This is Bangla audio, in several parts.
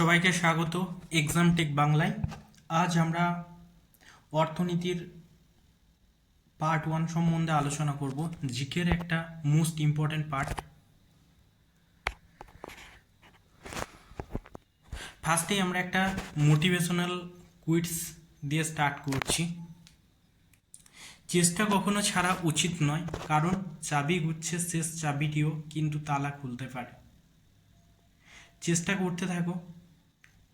সবাইকে স্বাগত এক্সাম টেক বাংলায়। আজ আমরা অর্থনীতির পার্ট 1 সম্বন্ধে আলোচনা করব। জিকের একটা মোস্ট ইম্পর্টেন্ট পার্ট। ফার্স্টেই আমরা একটা মোটিভেশনাল কুইটস দিয়ে স্টার্ট করছি। চেষ্টা কখনো ছাড়া উচিত নয়, কারণ চাবি গুচ্ছের শেষ চাবিটিও কিন্তু তালা খুলতে পারে। চেষ্টা করতে থাকো,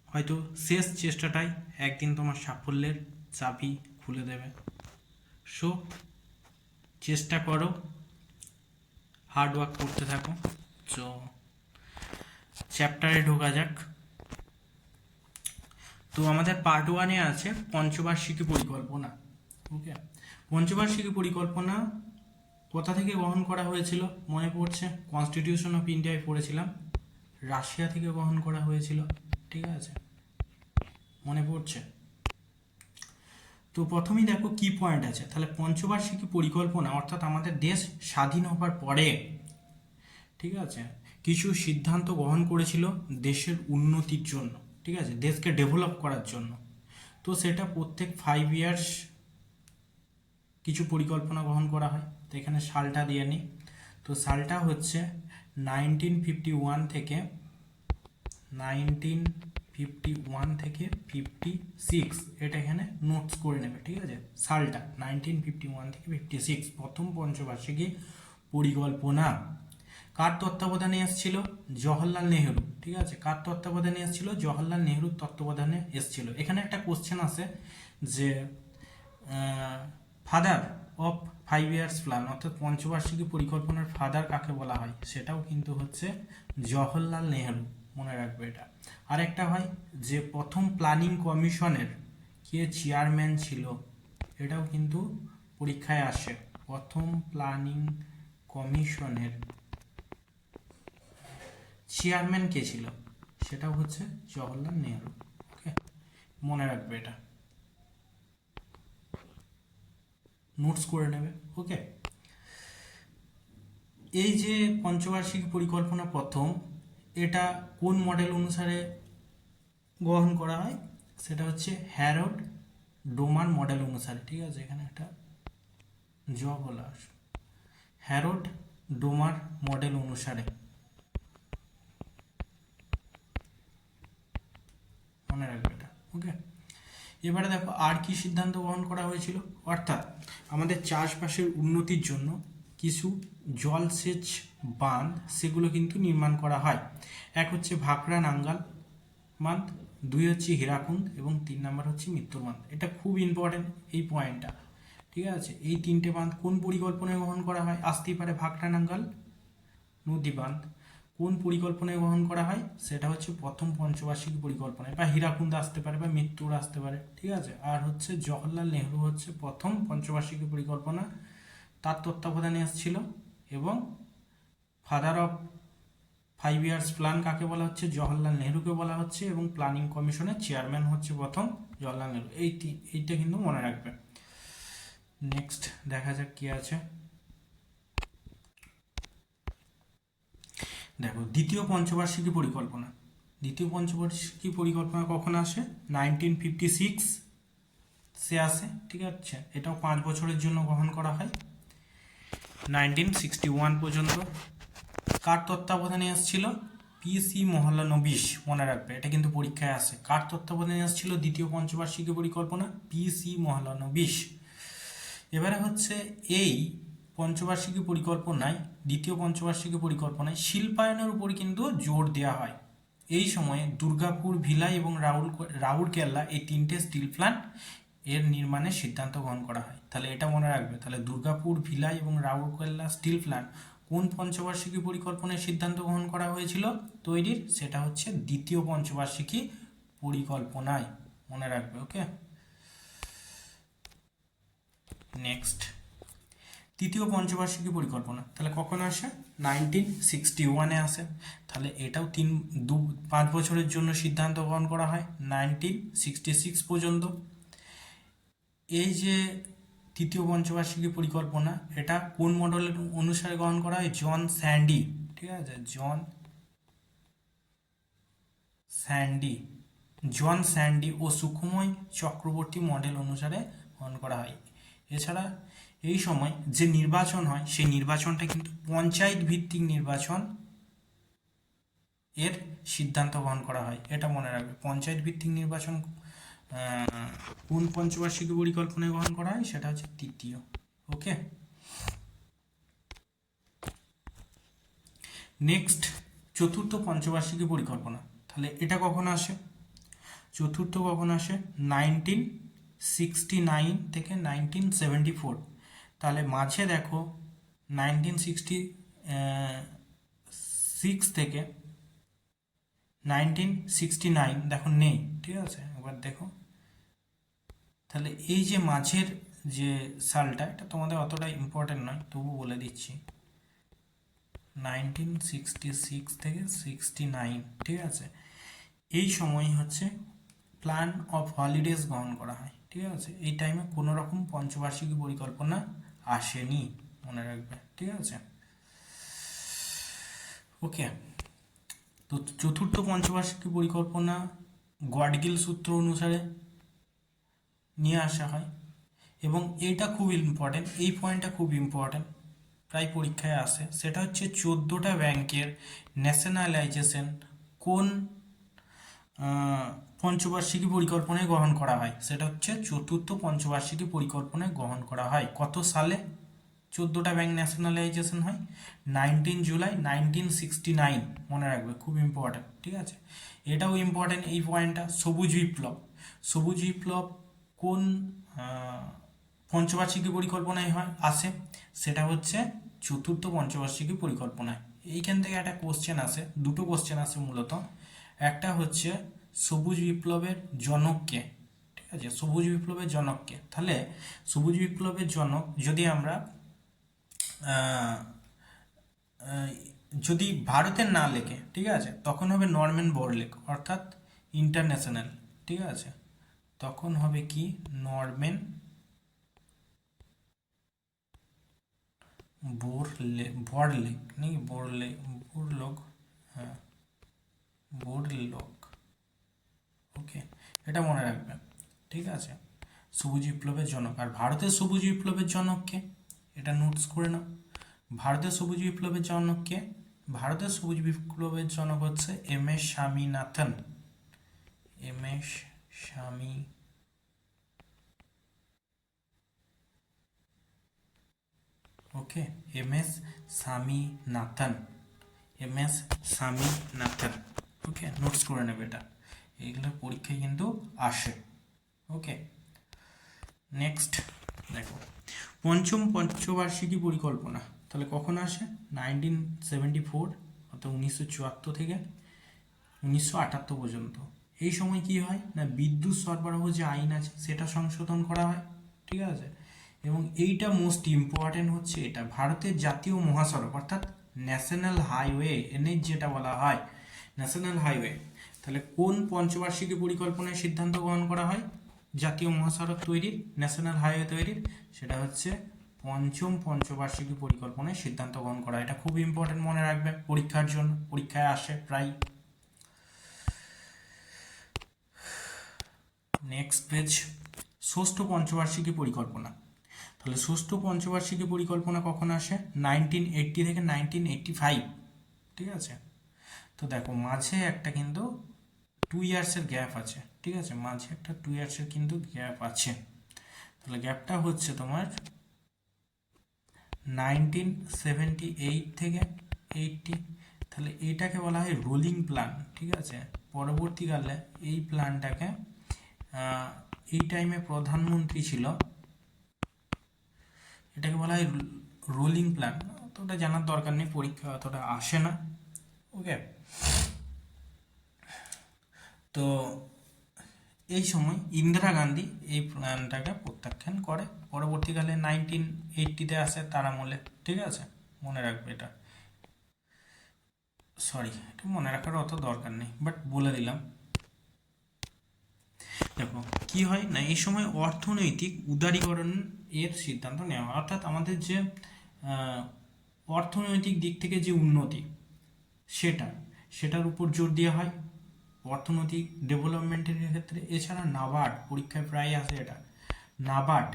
হয়তো শেষ চেষ্টাটাই একদিন তোমার সাফল্যের চাবি খুলে দেবে। সো চেষ্টা করো, হার্ড ওয়ার্ক করতে থাকো। সো চ্যাপ্টারে ঢোকা যাক। তো আমাদের পার্ট 1-এ আছে পঞ্চবার্ষিকী পরিকল্পনা। ওকে, পঞ্চবার্ষিকী পরিকল্পনা কোথা থেকে গ্রহণ করা হয়েছিল মনে পড়ছে? কনস্টিটিউশন অফ ইন্ডিয়ায় পড়েছিলাম। রাশিয়া থেকে গ্রহণ করা হয়েছিল, ঠিক আছে, মনে পড়ছে? তো প্রথমেই দেখো কি পয়েন্ট আছে। তাহলে পঞ্চবার্ষিকী পরিকল্পনা অর্থাৎ আমাদের দেশ স্বাধীন হবার পরে, ঠিক আছে, কিছু সিদ্ধান্ত গ্রহণ করেছিল দেশের উন্নতির জন্য, ঠিক আছে, দেশকে ডেভেলপ করার জন্য। তো সেটা প্রত্যেক 5 ইয়ার্স কিছু পরিকল্পনা গ্রহণ করা হয়। তো এখানে সালটা দিয়ে নিই। তো সালটা হচ্ছে 1951 থেকে 56। এটা এখানে নোটস করে নেবে, ঠিক আছে। সালটা 1951 থেকে 56 প্রথম পঞ্চবার্ষিকী পরিকল্পনা কার তত্ত্বাবধানে এসেছিল? জওহরলাল নেহরু, ঠিক আছে। কার তত্ত্বাবধানে এসেছিল? জওহরলাল নেহরুর তত্ত্বাবধানে এসেছিল। এখানে একটা কোশ্চেন আছে যে ফাদার অফ 5 ইয়ার্স প্ল্যান অর্থাৎ পঞ্চবার্ষিকী পরিকল্পনার ফাদার কাকে বলা হয়? সেটাও কিন্তু হচ্ছে জওহরলাল নেহরু, মনে রাখবে এটা। আর একটা হয় যে প্রথম প্ল্যানিং কমিশনের কে চেয়ারম্যান ছিল? এটাও কিন্তু পরীক্ষায় আসে। প্রথম প্ল্যানিং কমিশনের চেয়ারম্যান কে ছিল? সেটাও হচ্ছে জওহরলাল নেহরু। ওকে, মনে রাখবে এটা, নোটস করে নেবে। ওকে, এই যে পঞ্চবার্ষিকী পরিকল্পনা প্রথম, এটা কোন মডেল অনুসারে গ্রহণ করা হয়? সেটা হচ্ছে হ্যারল্ড ডোমার মডেল অনুসারে, ঠিক আছে। এখানে একটা বলা হ্যারল্ড ডোমার মডেল অনুসারে, মনে রাখবে এটা। ওকে, এবারে দেখো আর কি সিদ্ধান্ত গ্রহণ করা হয়েছিল। অর্থাৎ আমাদের চাষবাসের উন্নতির জন্য কিছু জলসেচ বাঁধ সেগুলো কিন্তু নির্মাণ করা হয়। এক হচ্ছে ভাকরা নাঙ্গাল বাঁধ, 2 হচ্ছে হীরাকুন্দ এবং 3 নাম্বার হচ্ছে মৃত্যুর বাঁধ। এটা খুব ইম্পর্টেন্ট এই পয়েন্টটা, ঠিক আছে। এই 3টে বাঁধ কোন পরিকল্পনায় গ্রহণ করা হয়? আসতেই পারে ভাকরা নাঙ্গাল নদী বাঁধ কোন পরিকল্পনায় গ্রহণ করা হয়? সেটা হচ্ছে প্রথম পঞ্চবার্ষিকী পরিকল্পনায়, বা হীরাকুন্দ আসতে পারে বা মৃত্যুর আসতে পারে, ঠিক আছে। আর হচ্ছে জওহরলাল নেহরু হচ্ছে প্রথম পঞ্চবার্ষিকী পরিকল্পনা, তার তত্ত্বাবধানে এসেছিল। এবং ফাদার অফ 5 ইয়ার্স প্ল্যান কাকে বলা হচ্ছে? জওহরলাল নেহরুকে বলা হচ্ছে। এবং প্ল্যানিং কমিশনের চেয়ারম্যান হচ্ছে প্রথম জওহরলাল নেহরু। এইটা কিন্তু মনে রাখবে। নেক্সট দেখা যাক কি আছে। দেখো দ্বিতীয় পঞ্চবার্ষিকী পরিকল্পনা। দ্বিতীয় পঞ্চবার্ষিকী পরিকল্পনা কখন আসে? 1956 সে আসে, ঠিক আছে। এটাও 5 বছরের জন্য গ্রহণ করা হয়, 1961 পর্যন্ত। কার তত্ত্বাবধানে এসেছিল? পিসি মহলানবিশ, মনে রাখবে এটা কিন্তু পরীক্ষায় আসে। কার তত্ত্বাবধানে এসেছিল দ্বিতীয় পঞ্চবার্ষিকী পরিকল্পনা? পিসি মহলানবিশ। এবারে হচ্ছে এই পঞ্চবার্ষিকী পরিকল্পনায়, দ্বিতীয় পঞ্চবার্ষিকী পরিকল্পনায় শিল্পায়নের উপর কিন্তু জোর দেওয়া হয়। এই সময়ে দুর্গাপুর, ভিলাই এবং রাউরকেল্লা এই 3টে স্টিল প্ল্যান্ট এর নির্মাণের সিদ্ধান্ত গ্রহণ করা হয়। তাহলে এটা মনে রাখবে। তাহলে দুর্গাপুর, ভিলাই এবং রাউরকেল্লা স্টিল প্ল্যান্ট কোন পঞ্চবার্ষিকী পরিকল্পনায় সিদ্ধান্ত গ্রহণ করা হয়েছিল তৈরির? সেটা হচ্ছে দ্বিতীয় পঞ্চবার্ষিকী পরিকল্পনায়, মনে রাখবে। ওকে, নেক্সট তৃতীয় পঞ্চবার্ষিকী পরিকল্পনা তাহলে কখন আসে? 1961-এ আসে। তাহলে এটাও 5 বছরের জন্য সিদ্ধান্ত গ্রহণ করা হয় 1966 পর্যন্ত। এই যে তৃতীয় পঞ্চবার্ষিকী পরিকল্পনা, এটা কোন মডেলের অনুসারে গ্রহণ করা হয়? জন স্যান্ডি, ঠিক আছে, জন স্যান্ডি জন স্যান্ডি ও সুখময় চক্রবর্তী মডেল অনুসারে গ্রহণ করা হয়। এছাড়া এই সময় যে নির্বাচন হয় সেই নির্বাচনটা কিন্তু পঞ্চায়েত ভিত্তিক নির্বাচন এর সিদ্ধান্ত গ্রহণ করা হয়, এটা মনে রাখবে। পঞ্চায়েত ভিত্তিক নির্বাচন কোন পঞ্চবার্ষিকী পরিকল্পনায় গ্রহণ করা হয়, সেটা হচ্ছে তৃতীয়। ওকে, নেক্সট চতুর্থ পঞ্চবার্ষিকী পরিকল্পনা। তাহলে এটা কখন আসে? চতুর্থ কখন আসে? 1969 থেকে 1974। তাহলে মাঝে দেখো 1966 থেকে 1969 দেখো নেই, ঠিক আছে। এবার দেখো, তাহলে এই যে মাঝের যে সালটা, এটা তোমাদের অতটা ইম্পর্টেন্ট নয়, তবু বলে দিচ্ছি। 1966 থেকে 69, ঠিক আছে। এই সময় হচ্ছে প্ল্যান অফ হলিডেজ গ্রহণ করা হয়, ঠিক আছে। এই টাইমে কোনো রকম পঞ্চবার্ষিকী পরিকল্পনা আসেনি, মনে রাখবে, ঠিক আছে। ওকে, তো চতুর্থ পঞ্চবার্ষিকী পরিকল্পনা গডগিল সূত্র অনুসারে নিয়ে আসা হয়, এবং এইটা খুব ইম্পর্টেন্ট, এই পয়েন্টটা খুব ইম্পর্টেন্ট, প্রায় পরীক্ষায় আসে। সেটা হচ্ছে 14টা ব্যাংকের ন্যাশনালাইজেশন কোন পঞ্চবার্ষিকী পরিকল্পনায় গ্রহণ করা হয়, সেটা হচ্ছে চতুর্থ পঞ্চবার্ষিকী পরিকল্পনায় গ্রহণ করা হয়। কত সালে 14টা ব্যাংক ন্যাশনালাইজেশন হয়? 19 জুলাই 1969, মনে রাখবে, খুব ইম্পর্টেন্ট, ঠিক আছে। এটাও ইম্পর্টেন্ট এই পয়েন্টটা। সবুজ বিপ্লব, সবুজ বিপ্লব কোন পঞ্চবার্ষিকী পরিকল্পনায় হয় আসে? সেটা হচ্ছে চতুর্থ পঞ্চবার্ষিকী পরিকল্পনায়। এইখান থেকে একটা কোশ্চেন আসে, দুটো কোশ্চেন আসে মূলত। একটা হচ্ছে সবুজ বিপ্লবের জনককে, ঠিক আছে, সবুজ বিপ্লবের জনককে। তাহলে সবুজ বিপ্লবের জনক যদি আমরা যদি ভারতের না লেখে, ঠিক আছে, তখন হবে নরম্যান বোরলেগ, অর্থাৎ ইন্টারন্যাশনাল, ঠিক আছে। তখন হবে কি? নরম্যান বোরলেগ, নেই বোরলগ, হ্যাঁ বোরলগ। ওকে, এটা মনে রাখবে, ঠিক আছে। সবুজ বিপ্লবের জনক। আর ভারতের সবুজ বিপ্লবের জনককে, এটা নোটস করে নাও। ভারতের সবুজ বিপ্লবের জনককে, ভারতের সবুজ বিপ্লবের জনক হচ্ছে M S Swaminathan, M S Swami, okay, M S Swaminathan, M S Swaminathan. Okay, notes করে নেবে এটা, এইগুলো পরীক্ষায় কিন্তু আসে। ওকে, নেক্সট দেখো পঞ্চম পঞ্চবার্ষিকী পরিকল্পনা। তাহলে কখন আসে? 1974, অর্থাৎ 1974 থেকে 1978 পর্যন্ত। এই সময় কি হয় না, বিদ্যুৎ সরবরাহ যে আইন আছে সেটা সংশোধন করা হয়, ঠিক আছে। এবং এইটা মোস্ট ইম্পর্টেন্ট হচ্ছে, এটা ভারতের জাতীয় মহাসড়ক, অর্থাৎ ন্যাশনাল হাইওয়ে, এনএইচ যেটা বলা হয়, ন্যাশনাল হাইওয়ে। তাহলে কোন পঞ্চবার্ষিকী পরিকল্পনায় সিদ্ধান্ত গ্রহণ করা হয় জাতীয় মহাসড়ক তৈরির, ন্যাশনাল হাইওয়ে তৈরির? সেটা হচ্ছে পঞ্চম পঞ্চবার্ষিকী পরিকল্পনায় সিদ্ধান্ত গ্রহণ করা। এটা খুব ইম্পর্টেন্ট, মনে রাখবে, পরীক্ষার জন্য, পরীক্ষায় আসে প্রায়। নেক্সট পেজ, ষষ্ঠ পঞ্চবার্ষিকী পরিকল্পনা। তাহলে ষষ্ঠ পঞ্চবার্ষিকী পরিকল্পনা কখন আসে? 1980 থেকে 1985, ঠিক আছে। তো দেখো মাঝে একটা কিন্তু 2 ইয়ার্সের গ্যাপ আছে, ঠিক আছে, মাঝে একটা 2 ইয়ার্সের কিন্তু গ্যাপ আছে। তাহলে গ্যাপটা হচ্ছে তোমার 1978 থেকে 80। তাহলে এইটাকে বলা হয় রোলিং প্ল্যান, ঠিক আছে। পরবর্তীকালে এই প্ল্যানটাকে, এই টাইমে প্রধানমন্ত্রী ছিল, এটাকে বলা হয় রোলিং প্ল্যান। তো ওটা জানার দরকার নেই, পরীক্ষা অতটা আসে না। ওকে, তো এই সময় ইন্দিরা গান্ধী এই প্ল্যানটাকে প্রত্যাখ্যান করে। পরবর্তীকালে 1980-তে আসে তার আমলে, ঠিক আছে, মনে রাখবে এটা। সরি, এটা মনে রাখার অত দরকার নেই, বাট বলে দিলাম। দেখো কি হয় না, এই সময় অর্থনৈতিক উদারীকরণ এর সিদ্ধান্ত নেওয়া হয়, অর্থাৎ আমাদের যে অর্থনৈতিক দিক থেকে যে উন্নতি, সেটার উপর জোর দেওয়া হয়। অর্থনৈতিক ডেভেলপমেন্টের ক্ষেত্রে। এছাড়া নাবার্ড, পরীক্ষায় প্রায় আসে এটা, নাবার্ড,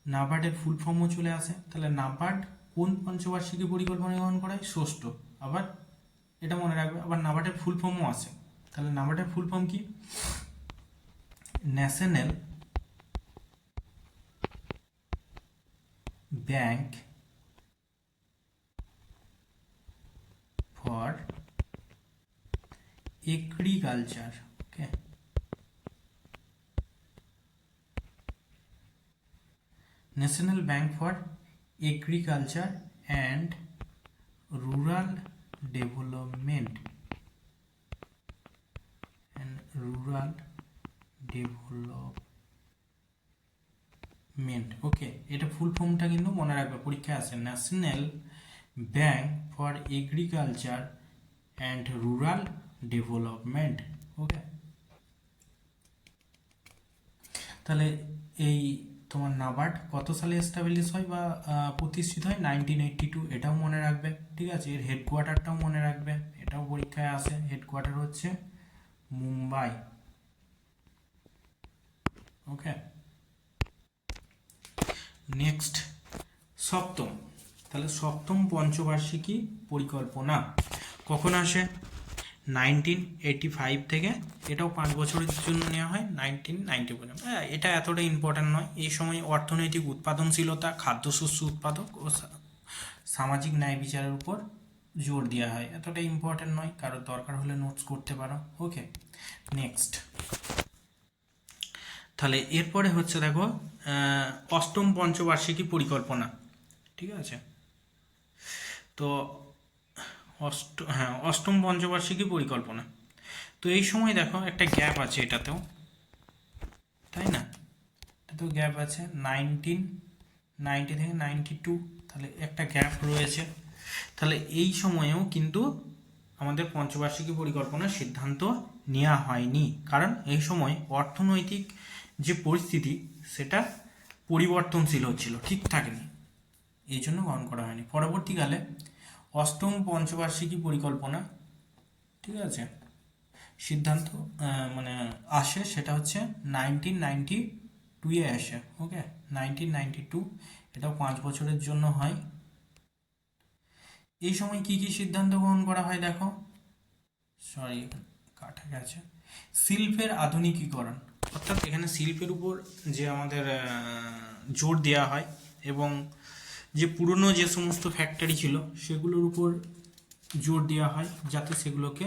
নাবার্ডের ফুল ফর্মও চলে আসে। তাহলে নাবার্ড কোন পঞ্চবার্ষিকী পরিকল্পনা গ্রহণ করায়? ষষ্ঠ। আবার এটা মনে রাখবে, আবার নাবার্ডের ফুল ফর্মও আসে। তাহলে নাবার্ডের ফুল ফর্ম কি? National bank for agriculture. Okay, national bank for agriculture and rural development, rural development. Okay, এটা ফুল ফর্মটা কিন্তু মনে রাখবে, পরীক্ষায় আসে, national bank for agriculture and rural development. Okay, তাহলে এই তোমার নাবার্ড কত সালে এস্টাবলিশ হয় বা প্রতিষ্ঠিত হয়? 1982, এটাও মনে রাখবে। ঠিক আছে, এর হেডকোয়ার্টারটাও মনে রাখবে, এটাও পরীক্ষায় আসে। হেডকোয়ার্টার হচ্ছে মুম্বাই। ওকে, নেক্সট সপ্তম। তাহলে সপ্তম পঞ্চবার্ষিকী পরিকল্পনা কখন আসে? 1985 থেকে, এটাও 5 বছরের জন্য নেওয়া হয় 1990 পর্যন্ত। এটা এতটা ইম্পর্ট্যান্ট নয়। এই সময় অর্থনৈতিক উৎপাদনশীলতা, খাদ্যশস্য উৎপাদক ও সামাজিক ন্যায় বিচারের উপর জোর দেওয়া হয়। এতটা ইম্পর্ট্যান্ট নয়, কারোর দরকার হলে নোটস করতে পারো। ওকে, নেক্সট। তাহলে এরপরে হচ্ছে দেখো অষ্টম পঞ্চবার্ষিকী পরিকল্পনা। ঠিক আছে, তো অষ্টম পঞ্চবার্ষিকী পরিকল্পনা। তো এই সময় দেখো একটা গ্যাপ আছে এটাতেও, তাই না? এটাতেও গ্যাপ আছে 1990 থেকে 92, তাহলে একটা গ্যাপ রয়েছে। তাহলে এই সময়েও কিন্তু আমাদের পঞ্চবার্ষিকী পরিকল্পনার সিদ্ধান্ত নেওয়া হয়নি, কারণ এই সময় অর্থনৈতিক যে পরিস্থিতি সেটা পরিবর্তনশীল হচ্ছিল, ঠিক থাকেনি, এই জন্য গ্রহণ করা হয়নি। পরবর্তীকালে অষ্টম পঞ্চবার্ষিকী পরিকল্পনা, ঠিক আছে, সিদ্ধান্ত মানে আসে, সেটা হচ্ছে 1992 আসে। ওকে, 1992, এটাও 5 বছরের জন্য হয়। এই সময় কি কি সিদ্ধান্ত গ্রহণ করা হয় দেখো, সরি কাটা গেছে, শিল্পের আধুনিকীকরণ, অর্থাৎ এখানে শিল্পের উপর যে আমাদের জোর দেওয়া হয়, এবং যে পুরনো যে সমস্ত ফ্যাক্টরি ছিল সেগুলোর উপর জোর দেওয়া হয় যাতে সেগুলোকে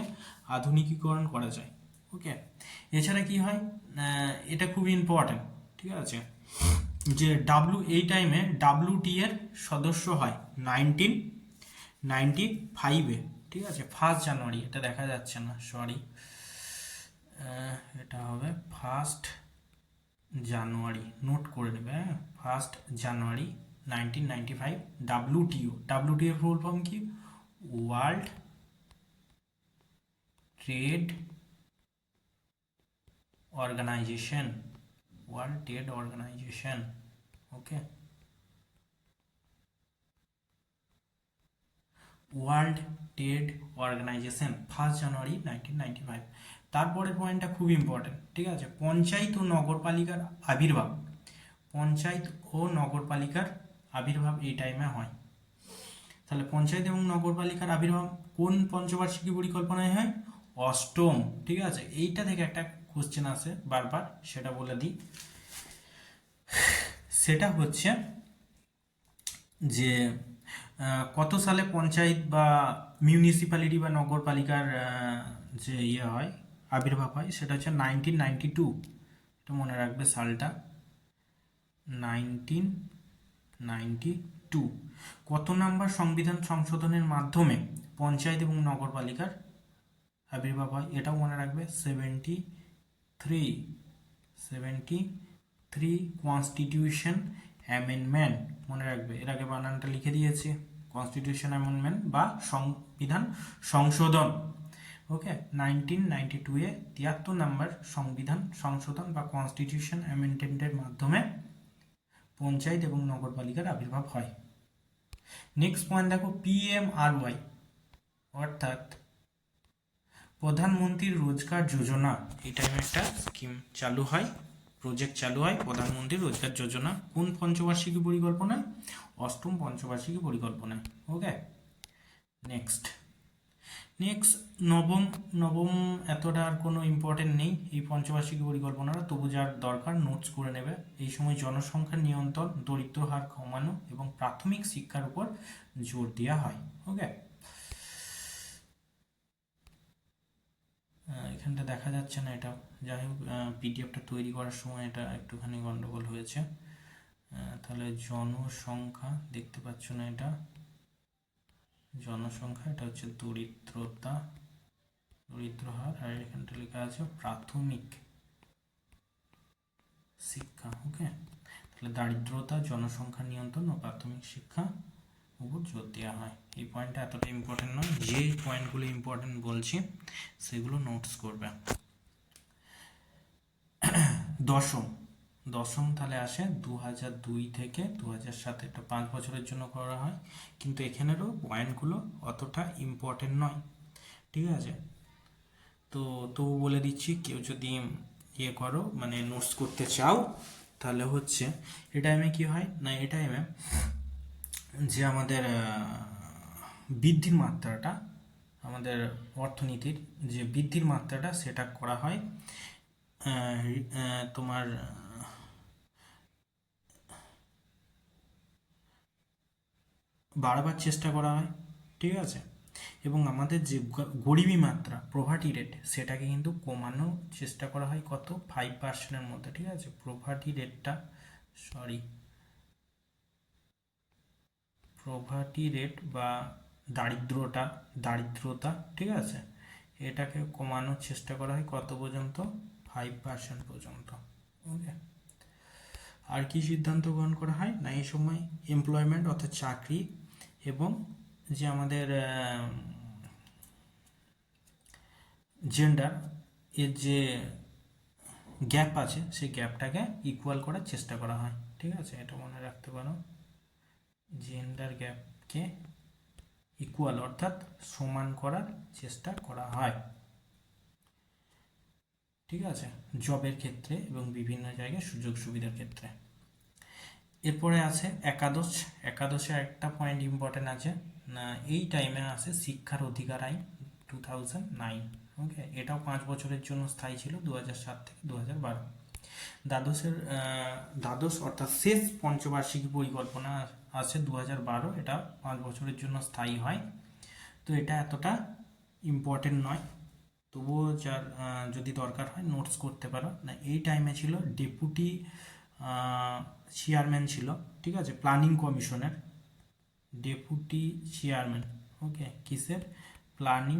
আধুনিকীকরণ করা যায়। ওকে, এছাড়া কি হয়, এটা খুব ইম্পর্ট্যান্ট, ঠিক আছে, যে এই টাইমে WTO এর সদস্য হয় 1995-এ। ঠিক আছে, 1 জানুয়ারি, এটা দেখা যাচ্ছে না, সরি, এটা হবে 1 জানুয়ারি, নোট করে নেবে, হ্যাঁ, 1 জানুয়ারি 1995, WTO এর ফুল ফর্ম কি? World trade organisation, world trade organisation. Okay, world trade organisation, 1 January 1995। তারপরের পয়েন্টটা খুব ইম্পর্টেন্ট, ঠিক আছে, পঞ্চায়েত ও নগরপালিকার আবির্ভাব, পঞ্চায়েত ও নগরপালিকার আবির্ভাব এই টাইমে হয়। তাহলে পঞ্চায়েত এবং নগরপালিকার আবির্ভাব কোন পঞ্চবার্ষিকী পরিকল্পনায় হয়? অষ্টম। ঠিক আছে, এইটা থেকে একটা কোশ্চেন আসে বারবার, সেটা বলে দিই, সেটা হচ্ছে যে কত সালে পঞ্চায়েত বা মিউনিসিপ্যালিটি বা নগরপালিকার যে হয়, আবির্ভাব হয়, সেটা হচ্ছে 1992। এটা মনে রাখবে সালটা, 1992। কত নাম্বার সংবিধান সংশোধনের মাধ্যমে পঞ্চায়েত এবং নগরপালিকার আবির্ভাব হয়? এটাও মনে রাখবে, 73 কনস্টিটিউশন অ্যামেন্ডমেন্ট, মনে রাখবে, এর আগে বানানটা লিখে দিয়েছি, কনস্টিটিউশন অ্যামেন্ডমেন্ট বা সংবিধান সংশোধন। ওকে, 1992-এ 73 নাম্বার সংবিধান সংশোধন বা কনস্টিটিউশন অ্যামেন্ডমেন্টের মাধ্যমে পঞ্চায়েত এবং নগরপালিকার আবির্ভাব হয়। নেক্সট পয়েন্ট দেখো, PMRY, অর্থাৎ প্রধানমন্ত্রী রোজগার যোজনা, এই টাইমে একটা স্কিম চালু হয়, প্রজেক্ট চালু হয় প্রধানমন্ত্রী রোজগার যোজনা। কোন পঞ্চবার্ষিকী পরিকল্পনায়? অষ্টম পঞ্চবার্ষিকী পরিকল্পনায়। ওকে, নেক্সট নবম। নবম এতটা আর কোনো ইম্পর্টেন্ট নেই এই পঞ্চবার্ষিকী পরিকল্পনাটা, তবু যার দরকার নোটস করে নেবে। এই সময় জনসংখ্যা নিয়ন্ত্রণ, দরিদ্র হার কমানো এবং প্রাথমিক শিক্ষার উপর জোর দেওয়া হয়। ওকে, এখানটা দেখা যাচ্ছে না এটা, যাই হোক পিডিএফটা তৈরি করার সময় এটা একটুখানি গন্ডগোল হয়েছে। তাহলে জনসংখ্যা দেখতে পাচ্ছ না, এটা জনসংখ্যা, এটা হচ্ছে দরিদ্রতা, দরিদ্র হার, আর এখানটা লেখা আছে প্রাথমিক শিক্ষা। ওকে, তাহলে দারিদ্রতা, জনসংখ্যা নিয়ন্ত্রণ ও প্রাথমিক শিক্ষা উপর জোর দেওয়া হয়। এই পয়েন্টটা এতটা ইম্পর্টেন্ট নয়, যে পয়েন্টগুলো ইম্পর্টেন্ট বলছি সেগুলো নোটস করবে। দশম তাহলে আসে 2002 থেকে 2007, এটা 5 বছরের জন্য করা হয়, কিন্তু এখানেরও পয়েন্টগুলো অতটা ইম্পর্টেন্ট নয়। ঠিক আছে, তো তবু বলে দিচ্ছি, কেউ যদি ইয়ে করো মানে নোটস করতে চাও, তাহলে হচ্ছে এই টাইমে কি হয় না, এই টাইমে যে আমাদের বৃদ্ধির মাত্রাটা, আমাদের অর্থনীতির যে বৃদ্ধির মাত্রাটা সেটা করা হয় তোমার বাড়াবার চেষ্টা করা হয়। ঠিক আছে, এবং আমাদের যে গরিবী মাত্রা, প্রভার্টি রেট, সেটাকে কিন্তু কমানোর চেষ্টা করা হয় কত, 5%-এর মধ্যে। ঠিক আছে, প্রভার্টি রেট বা দারিদ্রতা, ঠিক আছে, এটাকে কমানোর চেষ্টা করা হয় কত পর্যন্ত, 5% পর্যন্ত। ওকে, আর কি সিদ্ধান্ত গ্রহণ করা হয় না এই সময়, এমপ্লয়মেন্ট অর্থাৎ চাকরি, এবং যে আমাদের জেন্ডার এর যে গ্যাপ আছে সেই গ্যাপটাকে ইকুয়াল করার চেষ্টা করা হয়। ঠিক আছে, এটা মনে রাখতে পারো, জেন্ডার গ্যাপকে ইকুয়াল অর্থাৎ সমান করার চেষ্টা করা হয়। ঠিক আছে, জবের ক্ষেত্রে এবং বিভিন্ন জায়গায় সুযোগ সুবিধার ক্ষেত্রে। এরপরে আছে একাদশে একটা পয়েন্ট ইম্পর্টেন্ট আছে না, এই টাইমে আছে শিক্ষার অধিকার আইন 2009। ওকে, এটাও 5 বছরের জন্য স্থায়ী ছিল, 2007 থেকে 2012। দ্বাদশ অর্থাৎ শেষ পঞ্চবার্ষিকী পরিকল্পনা আছে 2012, এটা 5 বছরের জন্য স্থায়ী হয়। তো এটা এতটা ইম্পর্টেন্ট নয়, তবুও যার যদি দরকার হয় নোটস করতে পারো না। এই টাইমে ছিল ডেপুটি চেয়ারম্যান ছিল, ঠিক আছে, প্ল্যানিং কমিশনের ডেপুটি চেয়ারম্যান। ওকে, কিসের, প্ল্যানিং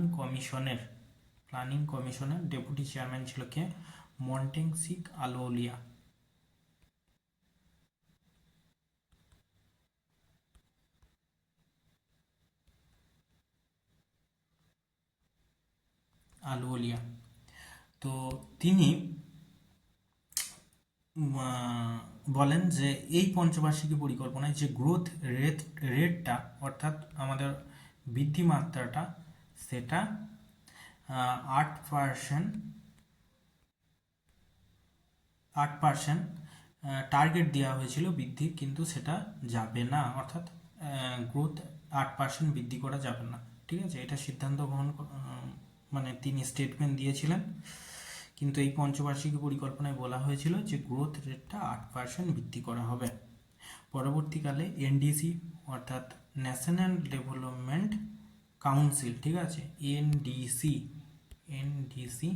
কমিশনের ডেপুটি চেয়ারম্যান ছিল কে, মন্টেংসিক আলোলিয়া। তো তিনি বলেন যে এই পঞ্চবার্ষিকী পরিকল্পনায় যে গ্রোথ রেটটা অর্থাৎ আমাদের বৃদ্ধি মাত্রাটা, সেটা 8% টার্গেট দেওয়া হয়েছিল বৃদ্ধির, কিন্তু সেটা যাবে না, অর্থাৎ গ্রোথ 8% বৃদ্ধি করা যাবে না। ঠিক আছে, এটা সিদ্ধান্ত গ্রহণ মানে তিনি স্টেটমেন্ট দিয়েছিলেন, কিন্তু এই পঞ্চবার্ষিকী পরিকল্পনায় বলা হয়েছিল যে গ্রোথ রেটটা 8% বৃদ্ধি করা হবে। পরবর্তীকালে এনডিসি অর্থাৎ ন্যাশনাল ডেভেলপমেন্ট কাউন্সিল, ঠিক আছে, এনডিসি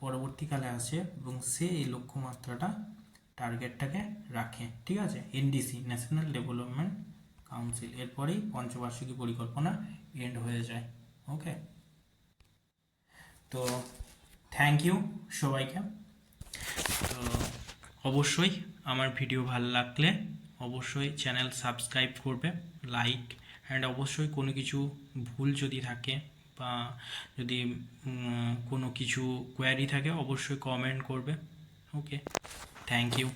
পরবর্তীকালে আসে এবং সে এই লক্ষ্যমাত্রাটা টার্গেটটাকে রাখে। ঠিক আছে, এনডিসি ন্যাশনাল ডেভেলপমেন্ট কাউন্সিল, এরপরেই পঞ্চবার্ষিকী পরিকল্পনা এন্ড হয়ে যায়। ওকে, তো থ্যাংক ইউ সবাইকে। তো অবশ্যই আমার ভিডিও ভালো লাগলে অবশ্যই চ্যানেল সাবস্ক্রাইব করবে, লাইক, অ্যান্ড অবশ্যই কোনো কিছু ভুল যদি থাকে বা যদি কোনো কিছু কোয়ারি থাকে অবশ্যই কমেন্ট করবে। ওকে, থ্যাংক ইউ।